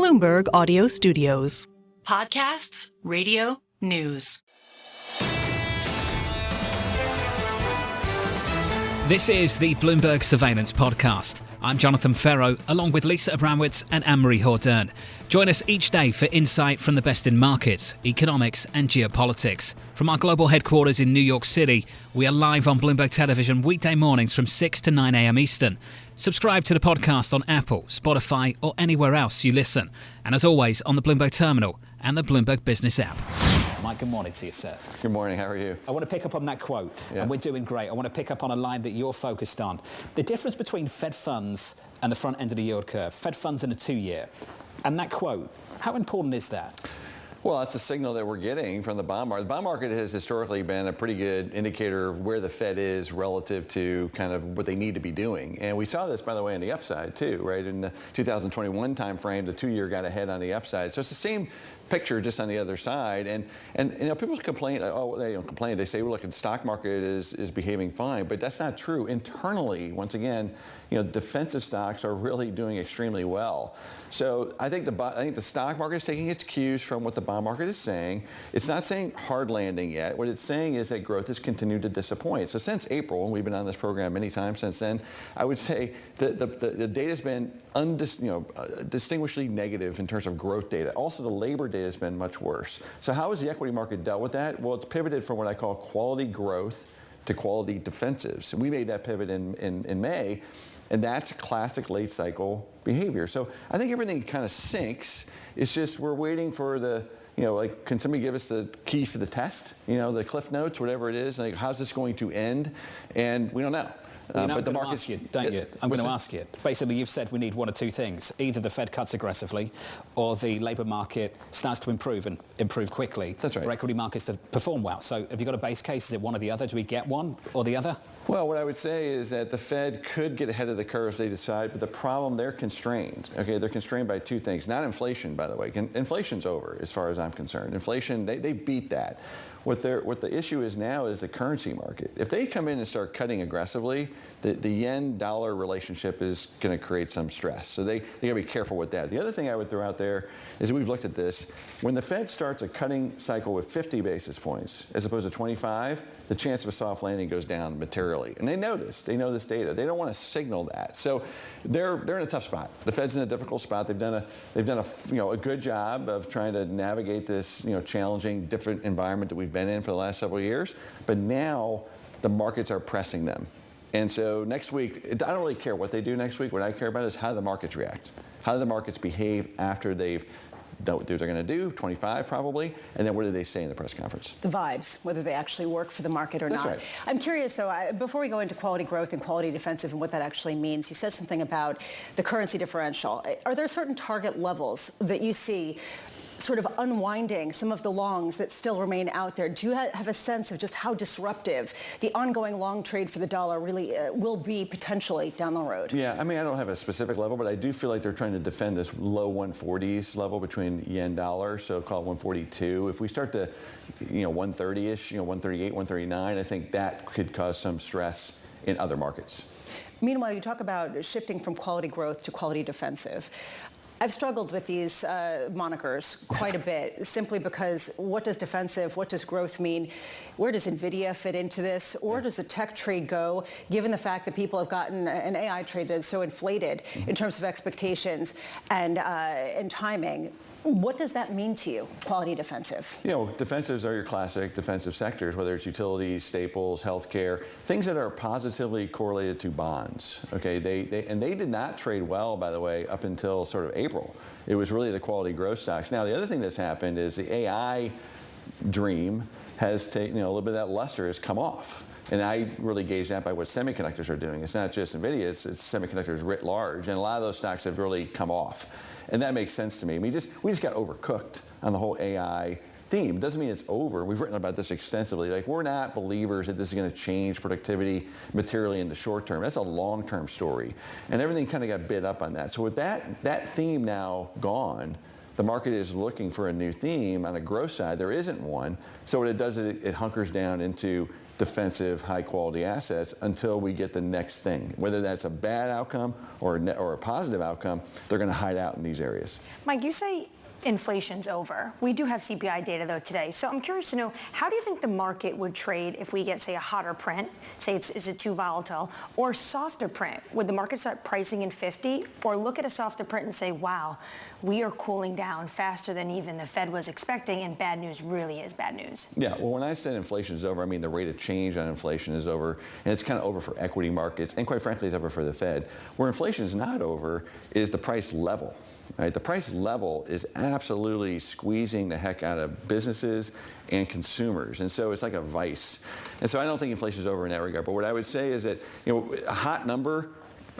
Bloomberg Audio Studios. Podcasts, radio, news. This is the Bloomberg Surveillance Podcast. I'm Jonathan Ferro, along with Lisa Abramowitz and Anne-Marie Hordern. Join us each day for insight from the best in markets, economics and geopolitics. From our global headquarters in New York City, we are live on Bloomberg Television weekday mornings from 6 to 9 a.m. Eastern. Subscribe to the podcast on Apple, Spotify or anywhere else you listen. And as always, on the Bloomberg Terminal and the Bloomberg Business app. Mike, good morning to you, sir. Good morning. How are you? I want to pick up on that quote, and we're doing great. I want to pick up on a line that you're focused on. The difference between Fed funds and the front end of the yield curve, Fed funds in a 2-year, and that quote, how important is that? Well, that's a signal that we're getting from the bond market. The bond market has historically been a pretty good indicator of where the Fed is relative to kind of what they need to be doing. And we saw this, by the way, on the upside, too, right? In the 2021 timeframe, the 2-year got ahead on the upside. So it's the same picture just on the other side. And you know, people complain, they don't complain, they say, well, look, the stock market is behaving fine, but that's not true. Internally, once again, you know, defensive stocks are really doing extremely well. So I think the stock market is taking its cues from what the bond market is saying. It's not saying hard landing yet. What it's saying is that growth has continued to disappoint. So since April, and we've been on this program many times since then, I would say the data has been distinguishedly negative in terms of growth data. Also, the labor data has been much worse. So how has the equity market dealt with that? Well, it's pivoted from what I call quality growth to quality defensives. And we made that pivot in May, and that's classic late cycle behavior. So I think everything kind of sinks. It's just we're waiting for the, you know, like, can somebody give us the keys to the test? You know, the cliff notes, whatever it is. Like, how's this going to end? And we don't know. But the market's, ask you, don't you? I'm going to ask you. Basically, you've said we need one of two things. Either the Fed cuts aggressively or the labour market starts to improve and improve quickly. That's right. For equity markets to perform well. So have you got a base case? Is it one or the other? Do we get one or the other? Well, what I would say is that the Fed could get ahead of the curve if they decide, but the problem, they're constrained. Okay, they're constrained by two things. Not inflation, by the way. Inflation's over, as far as I'm concerned. Inflation, they beat that. What the issue is now is the currency market. If they come in and start cutting aggressively, the yen-dollar relationship is going to create some stress. So they got to be careful with that. The other thing I would throw out there is that we've looked at this. When the Fed starts a cutting cycle with 50 basis points as opposed to 25, the chance of a soft landing goes down materially. And they know this. They know this data. They don't want to signal that. So they're in a tough spot. The Fed's in a difficult spot. They've done a good job of trying to navigate this, you know, challenging, different environment that we've been in for the last several years. But now the markets are pressing them. And so next week, I don't really care what they do next week. What I care about is how the markets react. How do the markets behave after they've done what they're going to do, 25 probably, and then what do they say in the press conference? The vibes, whether they actually work for the market or That's not. Right. I'm curious, though, before we go into quality growth and quality defensive and what that actually means, you said something about the currency differential. Are there certain target levels that you see sort of unwinding some of the longs that still remain out there? Do you have a sense of just how disruptive the ongoing long trade for the dollar really will be potentially down the road? Yeah, I mean, I don't have a specific level, but I do feel like they're trying to defend this low 140s level between yen dollar, so call it 142. If we start to, 130-ish, 138, 139, I think that could cause some stress in other markets. Meanwhile, you talk about shifting from quality growth to quality defensive. I've struggled with these monikers quite a bit, simply because what does defensive, what does growth mean? Where does NVIDIA fit into this? Or does the tech trade go, given the fact that people have gotten an AI trade that is so inflated in terms of expectations and timing? What does that mean to you, quality defensive? Defensives are your classic defensive sectors, whether it's utilities, staples, healthcare, things that are positively correlated to bonds. Okay, they did not trade well, by the way, up until sort of April. It was really the quality growth stocks. Now, the other thing that's happened is the AI dream has taken, a little bit of that luster has come off. And I really gauge that by what semiconductors are doing. It's not just NVIDIA, it's semiconductors writ large. And a lot of those stocks have really come off. And that makes sense to me. We just got overcooked on the whole AI theme. It doesn't mean it's over. We've written about this extensively. Like, we're not believers that this is going to change productivity materially in the short term. That's a long-term story. And everything kind of got bid up on that. So with that theme now gone, the market is looking for a new theme on the growth side. There isn't one. So what it does is it hunkers down into defensive, high-quality assets until we get the next thing. Whether that's a bad outcome or a positive outcome, they're going to hide out in these areas. Mike, you say inflation's over. We do have CPI data, though, today. So I'm curious to know, how do you think the market would trade if we get, say, a hotter print? Say, is it too volatile? Or softer print? Would the market start pricing in 50? Or look at a softer print and say, wow, we are cooling down faster than even the Fed was expecting, and bad news really is bad news? Yeah, well, when I said inflation is over, I mean the rate of change on inflation is over, and it's kind of over for equity markets, and quite frankly, it's over for the Fed. Where inflation is not over is the price level. Right? The price level is absolutely squeezing the heck out of businesses and consumers, and so it's like a vice. And so I don't think inflation is over in that regard. But what I would say is that a hot number,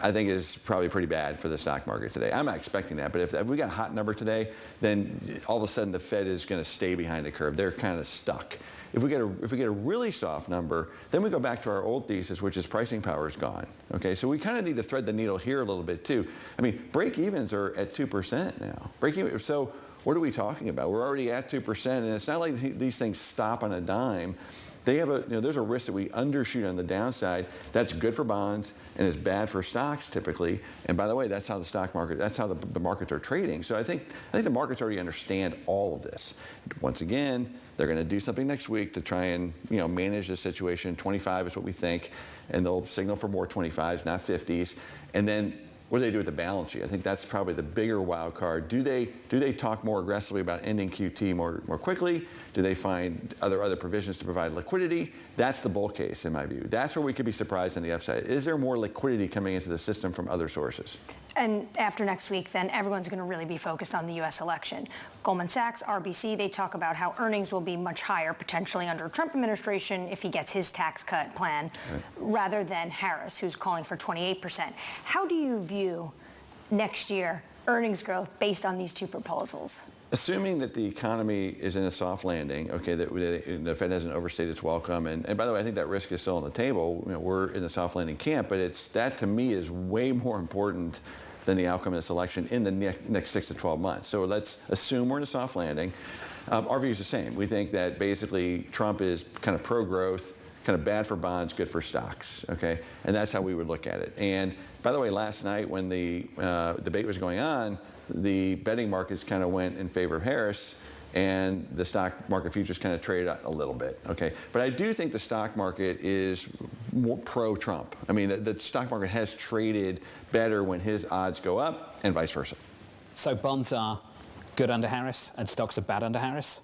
I think, is probably pretty bad for the stock market today. I'm not expecting that, but if we got a hot number today, then all of a sudden the Fed is going to stay behind the curve. They're kind of stuck. If we get a really soft number, then we go back to our old thesis, which is pricing power is gone. Okay, so we kind of need to thread the needle here a little bit too. I mean, break-evens are at 2% now. Break-even. So what are we talking about? We're already at 2%, and it's not like these things stop on a dime. They have there's a risk that we undershoot on the downside. That's good for bonds and it's bad for stocks typically. And by the way, that's how the stock market, that's how the markets are trading. So I think the markets already understand all of this. Once again, they're going to do something next week to try and manage the situation. 25 is what we think, and they'll signal for more 25s, not 50s. And then what do they do with the balance sheet? I think that's probably the bigger wild card. Do they talk more aggressively about ending QT more quickly? Do they find other provisions to provide liquidity? That's the bull case in my view. That's where we could be surprised on the upside. Is there more liquidity coming into the system from other sources? And after next week, then everyone's going to really be focused on the U.S. election. Goldman Sachs, RBC, they talk about how earnings will be much higher potentially under a Trump administration if he gets his tax cut plan, rather than Harris, who's calling for 28%. How do you view next year earnings growth based on these two proposals? Assuming that the economy is in a soft landing, okay, that the Fed hasn't overstayed its welcome, and by the way, I think that risk is still on the table. We're in the soft landing camp, but that to me is way more important than the outcome of this election in the next 6 to 12 months. So let's assume we're in a soft landing. Our view is the same. We think that basically Trump is kind of pro-growth, kind of bad for bonds, good for stocks, okay? And that's how we would look at it. And by the way, last night when the debate was going on, the betting markets kind of went in favor of Harris, and the stock market futures kind of traded a little bit, okay? But I do think the stock market is more pro-Trump. I mean, the stock market has traded better when his odds go up and vice versa. So bonds are good under Harris and stocks are bad under Harris?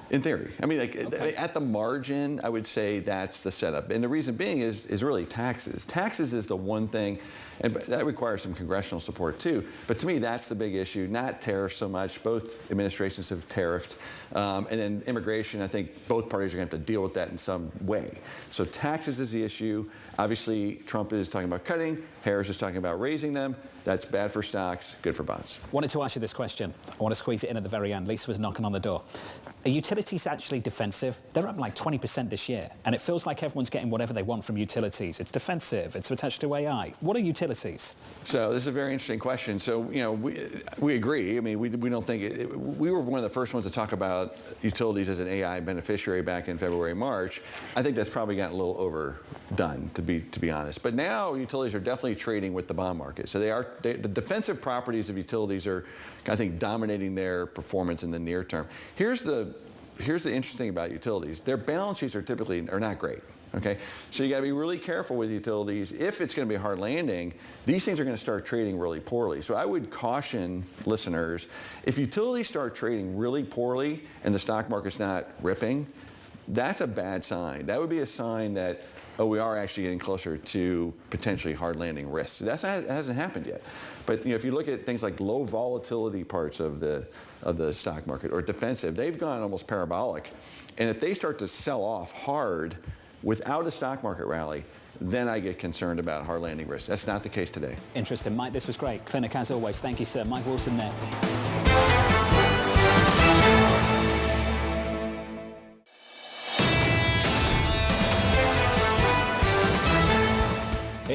In theory. I mean, at the margin, I would say that's the setup. And the reason being is really taxes. Taxes is the one thing, and that requires some congressional support too. But to me, that's the big issue, not tariffs so much. Both administrations have tariffed. And then immigration, I think both parties are going to have to deal with that in some way. So taxes is the issue. Obviously, Trump is talking about cutting. Harris is talking about raising them. That's bad for stocks, good for bonds. Wanted to ask you this question. I want to squeeze it in at the very end. Lisa was knocking on the door. Are utilities actually defensive? They're up like 20% this year, and it feels like everyone's getting whatever they want from utilities. It's defensive. It's attached to AI. What are utilities? So this is a very interesting question. So, we agree. I mean, we don't think we were one of the first ones to talk about utilities as an AI beneficiary back in February, March. I think that's probably gotten a little overdone, to be honest. But now utilities are definitely trading with the bond market. So the defensive properties of utilities are, I think, dominating their performance in the near term. Here's the interesting thing about utilities. Their balance sheets are not great. Okay, so you got to be really careful with utilities. If it's going to be a hard landing, these things are going to start trading really poorly. So I would caution listeners, if utilities start trading really poorly and the stock market's not ripping, that's a bad sign. That would be a sign that, we are actually getting closer to potentially hard landing risks. That hasn't happened yet. But if you look at things like low volatility parts of the stock market or defensive, they've gone almost parabolic. And if they start to sell off hard without a stock market rally, then I get concerned about hard landing risks. That's not the case today. Interesting. Mike, this was great. Clinic as always. Thank you, sir. Mike Wilson there.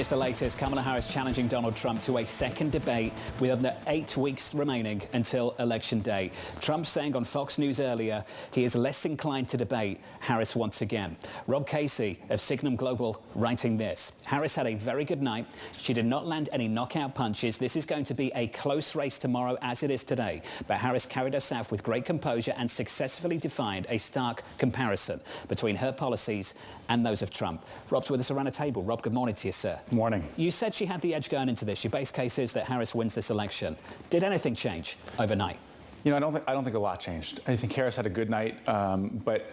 Here's the latest. Kamala Harris challenging Donald Trump to a second debate with under 8 weeks remaining until Election Day. Trump saying on Fox News earlier he is less inclined to debate Harris once again. Rob Casey of Signum Global writing this. Harris had a very good night. She did not land any knockout punches. This is going to be a close race tomorrow as it is today. But Harris carried herself with great composure and successfully defined a stark comparison between her policies and those of Trump. Rob's with us around the table. Rob, good morning to you, sir. Morning. You said she had the edge going into this. Your base case is that Harris wins this election. Did anything change overnight? You know, I don't think a lot changed. I think Harris had a good night, but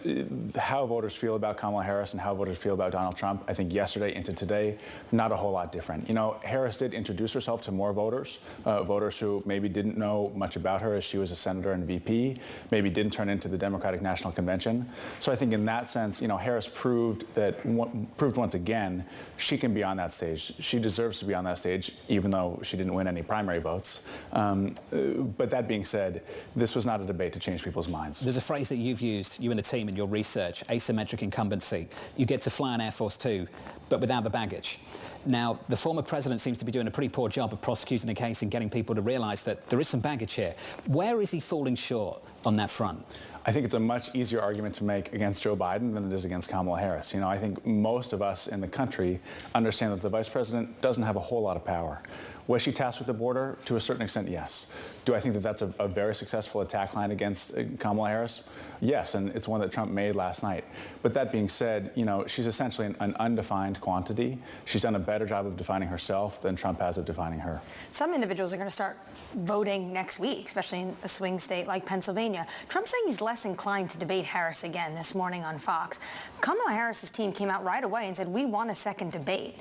how voters feel about Kamala Harris and how voters feel about Donald Trump, I think yesterday into today, not a whole lot different. You know, Harris did introduce herself to more voters, voters who maybe didn't know much about her as she was a senator and VP, maybe didn't turn into the Democratic National Convention. So I think in that sense, you know, Harris proved once again she can be on that stage. She deserves to be on that stage, even though she didn't win any primary votes. But that being said, this was not a debate to change people's minds. There's a phrase that you've used, you and the team, in your research, asymmetric incumbency. You get to fly on Air Force Two, but without the baggage. Now, the former president seems to be doing a pretty poor job of prosecuting the case and getting people to realize that there is some baggage here. Where is he falling short on that front? I think it's a much easier argument to make against Joe Biden than it is against Kamala Harris. You know, I think most of us in the country understand that the vice president doesn't have a whole lot of power. Was she tasked with the border? To a certain extent, yes. Do I think that that's a very successful attack line against Kamala Harris? Yes, and it's one that Trump made last night. But that being said, you know, she's essentially an undefined quantity. She's done a better job of defining herself than Trump has of defining her. Some individuals are going to start voting next week, especially in a swing state like Pennsylvania. Trump's saying he's less inclined to debate Harris again this morning on Fox. Kamala Harris's team came out right away and said, we want a second debate.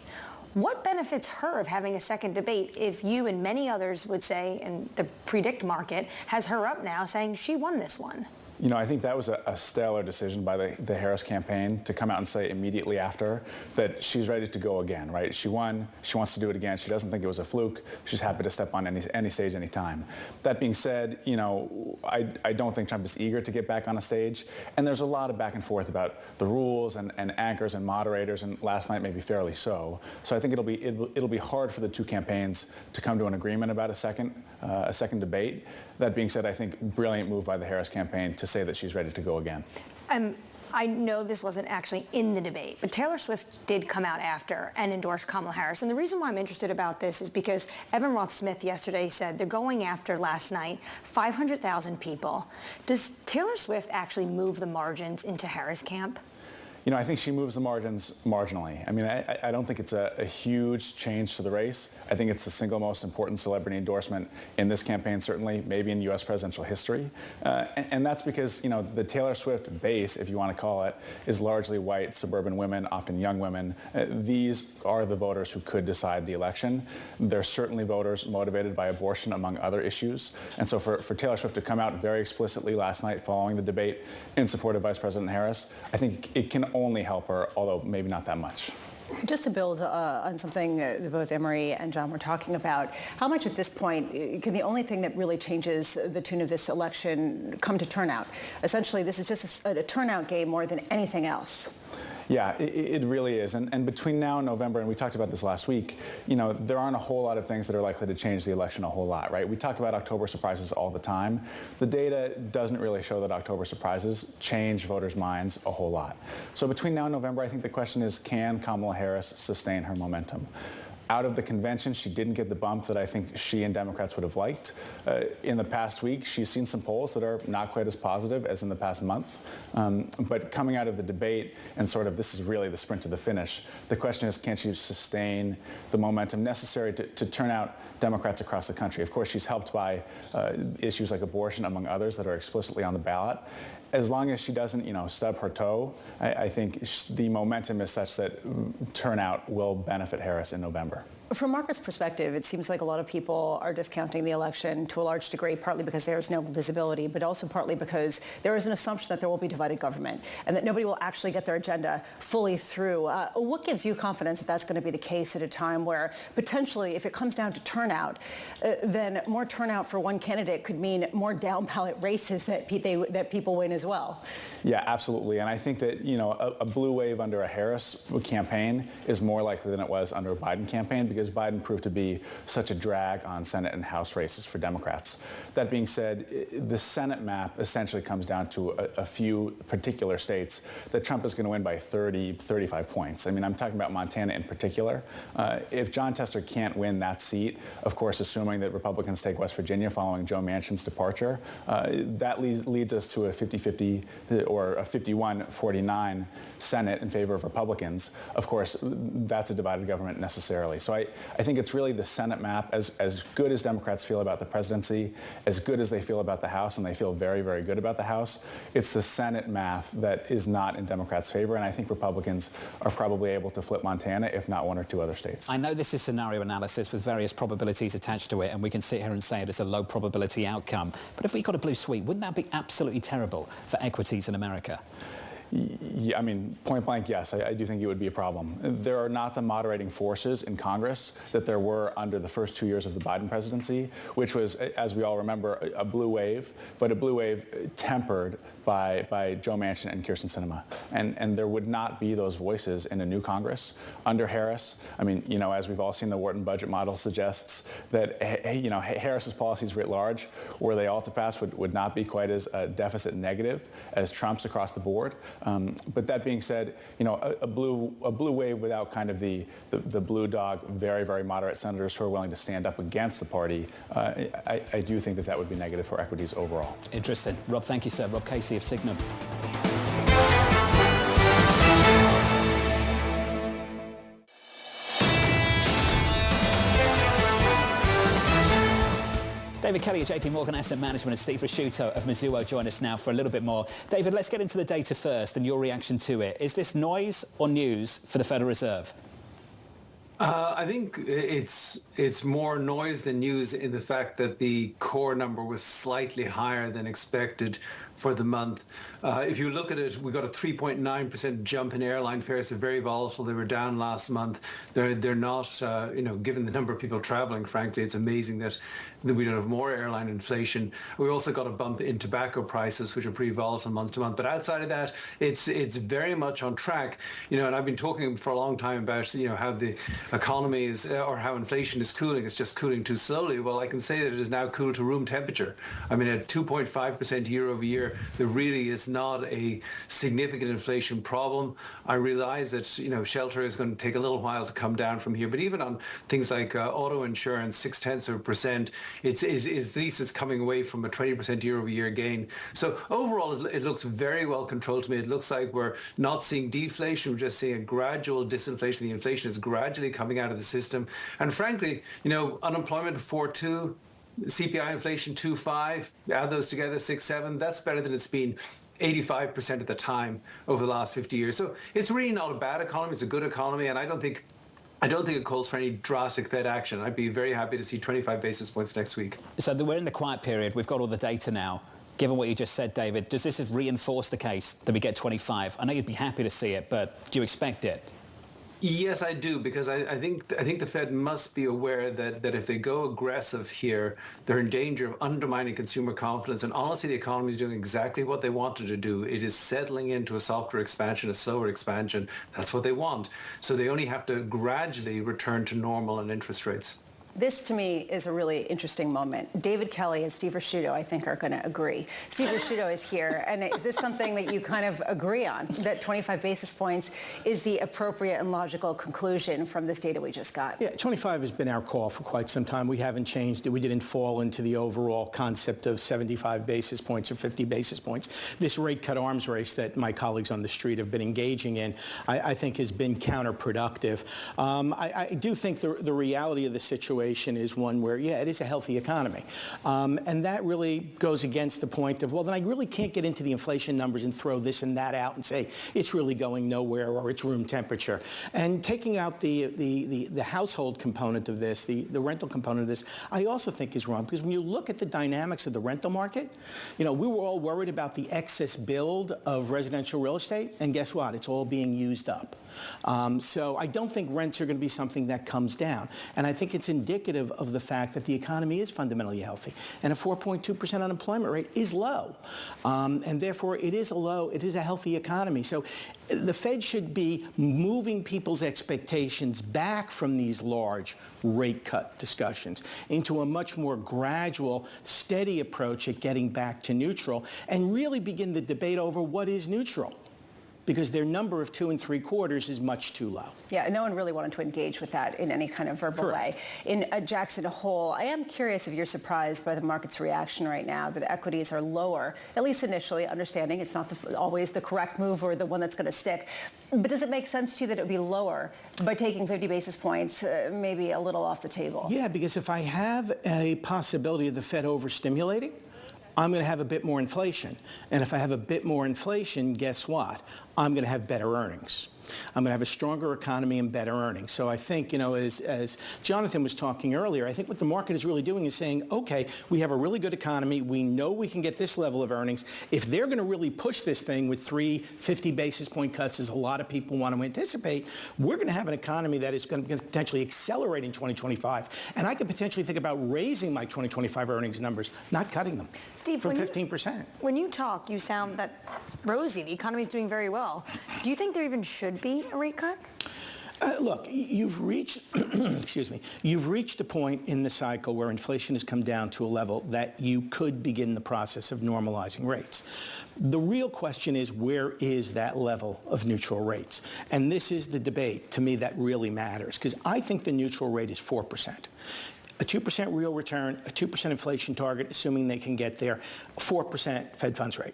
What benefits her of having a second debate if you and many others would say, and the predict market has her up now saying she won this one? You know, I think that was a stellar decision by the Harris campaign to come out and say immediately after that she's ready to go again, right? She won. She wants to do it again. She doesn't think it was a fluke. She's happy to step on any stage, any time. That being said, you know, I don't think Trump is eager to get back on a stage. And there's a lot of back and forth about the rules and anchors and moderators, and last night maybe fairly so. So I think it'll be hard for the two campaigns to come to an agreement about a second debate. That being said, I think brilliant move by the Harris campaign to say that she's ready to go again. I know this wasn't actually in the debate, but Taylor Swift did come out after and endorse Kamala Harris. And the reason why I'm interested about this is because Evan Roth-Smith yesterday said they're going after last night 500,000 people. Does Taylor Swift actually move the margins into Harris camp? You know, I think she moves the margins marginally. I mean, I don't think it's a huge change to the race. I think it's the single most important celebrity endorsement in this campaign, certainly, maybe in U.S. presidential history. And that's because, you know, the Taylor Swift base, if you want to call it, is largely white, suburban women, often young women. These are the voters who could decide the election. They're certainly voters motivated by abortion, among other issues. And so for Taylor Swift to come out very explicitly last night following the debate in support of Vice President Harris, I think it can only help her, although maybe not that much. Just to build on something that both Emery and John were talking about, how much at this point can the only thing that really changes the tune of this election come to turnout? Essentially, this is just a turnout game more than anything else. Yeah, it really is. And between now and November, and we talked about this last week, you know, there aren't a whole lot of things that are likely to change the election a whole lot, right? We talk about October surprises all the time. The data doesn't really show that October surprises change voters' minds a whole lot. So between now and November, I think the question is, can Kamala Harris sustain her momentum? Out of the convention, she didn't get the bump that I think she and Democrats would have liked. In the past week, she's seen some polls that are not quite as positive as in the past month. But coming out of the debate and sort of this is really the sprint to the finish, the question is, can she sustain the momentum necessary to turn out Democrats across the country? Of course, she's helped by issues like abortion, among others, that are explicitly on the ballot. As long as she doesn't, you know, stub her toe, I think the momentum is such that turnout will benefit Harris in November. From market's perspective, it seems like a lot of people are discounting the election to a large degree, partly because there's no visibility, but also partly because there is an assumption that there will be divided government and that nobody will actually get their agenda fully through. What gives you confidence that that's going to be the case at a time where potentially, if it comes down to turnout, then more turnout for one candidate could mean more down-ballot races that people win as well? Yeah, absolutely. And I think that, a blue wave under a Harris campaign is more likely than it was under a Biden campaign, because Biden proved to be such a drag on Senate and House races for Democrats. That being said, the Senate map essentially comes down to a few particular states that Trump is going to win by 30, 35 points. I mean, I'm talking about Montana in particular. If John Tester can't win that seat, of course, assuming that Republicans take West Virginia following Joe Manchin's departure, that leads us to a 50-50 or a 51-49 Senate in favor of Republicans. Of course, that's a divided government necessarily. So I think it's really the Senate map, as good as Democrats feel about the presidency, as good as they feel about the House, and they feel very, very good about the House, it's the Senate math that is not in Democrats' favor, and I think Republicans are probably able to flip Montana, if not one or two other states. I know this is scenario analysis with various probabilities attached to it, and we can sit here and say it is a low probability outcome, but if we got a blue sweep, wouldn't that be absolutely terrible for equities in America? Yeah, I mean, point blank, yes, I do think it would be a problem. There are not the moderating forces in Congress that there were under the first 2 years of the Biden presidency, which was, as we all remember, a blue wave, but a blue wave tempered by Joe Manchin and Kyrsten Sinema. And there would not be those voices in a new Congress under Harris. I mean, as we've all seen, the Wharton budget model suggests that, Harris's policies writ large, were they all to pass, would not be quite as deficit negative as Trump's across the board. But that being said, a blue wave without kind of the blue dog, very, very moderate senators who are willing to stand up against the party, I do think that would be negative for equities overall. Interesting. Rob, thank you, sir. Rob Casey of Signum. David Kelly of JPMorgan Asset Management and Steve Ricchiuto of Mizuho join us now for a little bit more. David, let's get into the data first and your reaction to it. Is this noise or news for the Federal Reserve? I think it's more noise than news in the fact that the core number was slightly higher than expected for the month. If you look at it, we got a 3.9% jump in airline fares. They're very volatile. They were down last month. They're not, given the number of people traveling, frankly, it's amazing that we don't have more airline inflation. We also got a bump in tobacco prices, which are pretty volatile month to month. But outside of that, it's very much on track. And I've been talking for a long time about, how the economy is, or how inflation is cooling. It's just cooling too slowly. Well, I can say that it is now cooled to room temperature. I mean, at 2.5% year over year, there really is not a significant inflation problem. I realize that, shelter is going to take a little while to come down from here. But even on things like auto insurance, 0.6%, at least it's coming away from a 20% year over year gain. So overall, it looks very well controlled to me. It looks like we're not seeing deflation. We're just seeing a gradual disinflation. The inflation is gradually coming out of the system. And frankly, unemployment 4.2%. CPI inflation 2.5, add those together 6.7, that's better than it's been 85% of the time over the last 50 years. So it's really not a bad economy, it's a good economy, and I don't think it calls for any drastic Fed action. I'd be very happy to see 25 basis points next week. So we're in the quiet period, we've got all the data now. Given what you just said, David, does this reinforce the case that we get 25? I know you'd be happy to see it, but do you expect it? Yes, I do, because I think the Fed must be aware that if they go aggressive here, they're in danger of undermining consumer confidence. And honestly, the economy is doing exactly what they wanted to do. It is settling into a softer expansion, a slower expansion. That's what they want. So they only have to gradually return to normal on interest rates. This, to me, is a really interesting moment. David Kelly and Steve Ricchiuto, I think, are going to agree. Steve Ricchiuto is here. And is this something that you kind of agree on, that 25 basis points is the appropriate and logical conclusion from this data we just got? Yeah, 25 has been our call for quite some time. We haven't changed it. We didn't fall into the overall concept of 75 basis points or 50 basis points. This rate cut arms race that my colleagues on the street have been engaging in, I think has been counterproductive. I do think the reality of the situation situation is one where, yeah, it is a healthy economy. And that really goes against the point of, well, then I really can't get into the inflation numbers and throw this and that out and say it's really going nowhere or it's room temperature. And taking out the household component of this, the rental component of this, I also think is wrong, because when you look at the dynamics of the rental market, we were all worried about the excess build of residential real estate, and guess what? It's all being used up. So I don't think rents are going to be something that comes down. And I think it's indicative of the fact that the economy is fundamentally healthy. And a 4.2% unemployment rate is low. And therefore, it is a healthy economy. So the Fed should be moving people's expectations back from these large rate cut discussions into a much more gradual, steady approach at getting back to neutral, and really begin the debate over what is neutral, because their number of 2 3/4 is much too low. Yeah, no one really wanted to engage with that in any kind of verbal way. In Jackson Hole, I am curious if you're surprised by the market's reaction right now that equities are lower, at least initially, understanding it's not always the correct move or the one that's going to stick. But does it make sense to you that it would be lower by taking 50 basis points, maybe a little off the table? Yeah, because if I have a possibility of the Fed overstimulating, I'm going to have a bit more inflation. And if I have a bit more inflation, guess what? I'm going to have better earnings. I'm going to have a stronger economy and better earnings. So I think, as Jonathan was talking earlier, I think what the market is really doing is saying, okay, we have a really good economy. We know we can get this level of earnings. If they're going to really push this thing with 3 50 basis point cuts, as a lot of people want to anticipate, we're going to have an economy that is going to potentially accelerate in 2025. And I could potentially think about raising my 2025 earnings numbers, not cutting them. Steve, from 15%. When you talk, you sound that rosy. The economy is doing very well. Do you think there even should be a rate cut? Look, you've reached, you've reached a point in the cycle where inflation has come down to a level that you could begin the process of normalizing rates. The real question is, where is that level of neutral rates? And this is the debate, to me, that really matters, because I think the neutral rate is 4%. A 2% real return, a 2% inflation target, assuming they can get there, 4% Fed funds rate.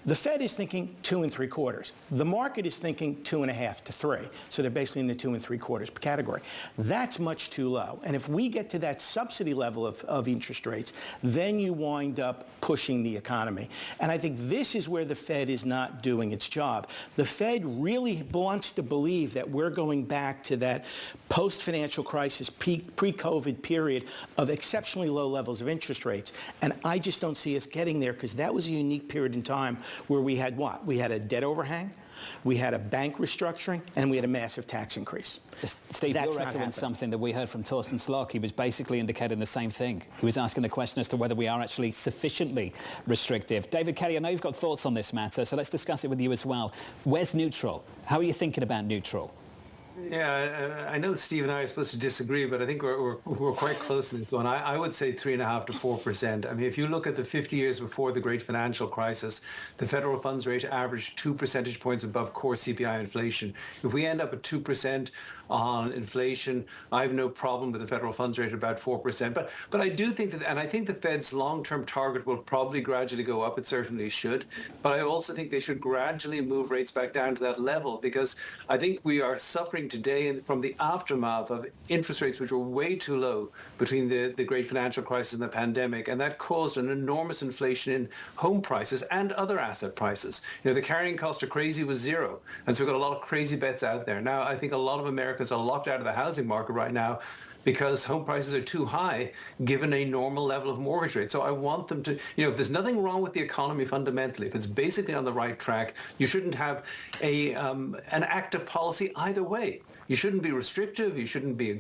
The Fed is thinking 2 3/4. The market is thinking 2.5 to 3. So they're basically in the 2 3/4 category. That's much too low. And if we get to that subsidy level of interest rates, then you wind up pushing the economy. And I think this is where the Fed is not doing its job. The Fed really wants to believe that we're going back to that post-financial crisis, pre-COVID period of exceptionally low levels of interest rates. And I just don't see us getting there, because that was a unique period in time where we had what? We had a debt overhang, we had a bank restructuring, and we had a massive tax increase. Steve, you're echoing something that we heard from Torsten Slok. He was basically indicating the same thing. He was asking the question as to whether we are actually sufficiently restrictive. David Kelly, I know you've got thoughts on this matter, so let's discuss it with you as well. Where's neutral? How are you thinking about neutral? Yeah, I know Steve and I are supposed to disagree, but I think we're quite close in this one. I would say 3.5 to 4%. I mean, if you look at the 50 years before the great financial crisis, the federal funds rate averaged 2 percentage points above core CPI inflation. If we end up at 2% on inflation, I have no problem with the federal funds rate at about 4%. But I do think that, and I think the Fed's long-term target will probably gradually go up. It certainly should. But I also think they should gradually move rates back down to that level, because I think we are suffering today from the aftermath of interest rates which were way too low between the great financial crisis and the pandemic, and that caused an enormous inflation in home prices and other asset prices. The carrying cost of crazy was 0, and so we've got a lot of crazy bets out there. Now, I think a lot of Americans are locked out of the housing market right now because home prices are too high given a normal level of mortgage rate. So I want them to, if there's nothing wrong with the economy fundamentally, if it's basically on the right track, you shouldn't have an active policy either way. You shouldn't be restrictive. You shouldn't be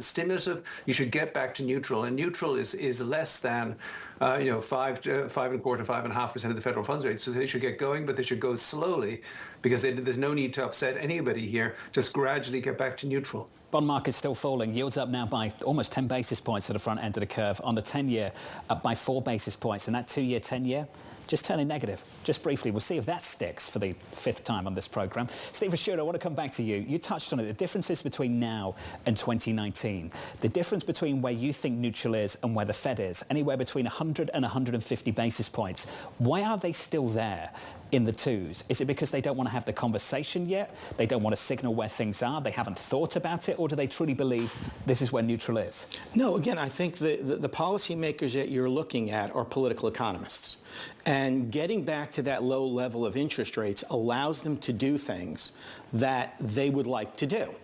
stimulative. You should get back to neutral. And neutral is less than 5 to 5.25 to 5.5% of the federal funds rate. So they should get going, but they should go slowly, because there's no need to upset anybody here. Just gradually get back to neutral. Bond market's still falling. Yields up now by almost 10 basis points at the front end of the curve. On the 10-year, up by 4 basis points. And that 2-year, 10-year, just turning negative. Just briefly, we'll see if that sticks for the 5th time on this programme. Steve Ricchiuto, I want to come back to you. You touched on it, the differences between now and 2019. The difference between where you think neutral is and where the Fed is, anywhere between 100 and 150 basis points. Why are they still there? in the twos? Is it because they don't want to have the conversation yet? They don't want to signal where things are? They haven't thought about it? Or do they truly believe this is where neutral is? No, again, I think the policymakers that you're looking at are political economists. And getting back to that low level of interest rates allows them to do things that they would like to do.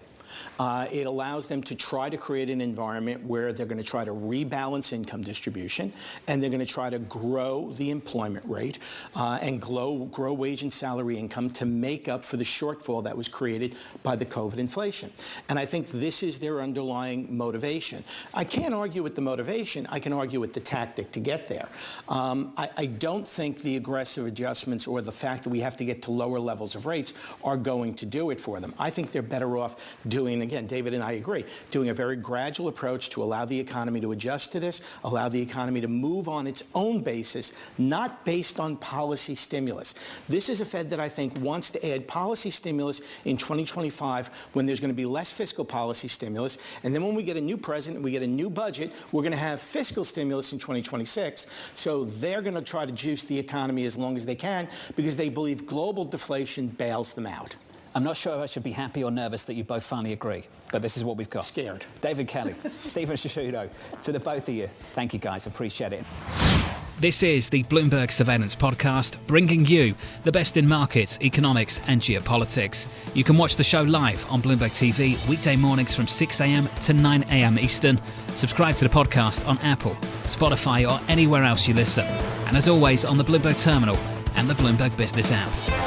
It allows them to try to create an environment where they're going to try to rebalance income distribution, and they're going to try to grow the employment rate and grow wage and salary income to make up for the shortfall that was created by the COVID inflation. And I think this is their underlying motivation. I can't argue with the motivation. I can argue with the tactic to get there. I don't think the aggressive adjustments or the fact that we have to get to lower levels of rates are going to do it for them. I think they're better off doing, again, David and I agree, doing a very gradual approach to allow the economy to adjust to this, allow the economy to move on its own basis, not based on policy stimulus. This is a Fed that I think wants to add policy stimulus in 2025 when there's going to be less fiscal policy stimulus. And then when we get a new president, we get a new budget, we're going to have fiscal stimulus in 2026. So they're going to try to juice the economy as long as they can because they believe global deflation bails them out. I'm not sure if I should be happy or nervous that you both finally agree, but this is what we've got. Scared. David Kelly, Stephen Ricchiuto, to the both of you, thank you guys, appreciate it. This is the Bloomberg Surveillance Podcast, bringing you the best in markets, economics and geopolitics. You can watch the show live on Bloomberg TV weekday mornings from 6 a.m. to 9 a.m. Eastern. Subscribe to the podcast on Apple, Spotify or anywhere else you listen. And as always, on the Bloomberg Terminal and the Bloomberg Business app.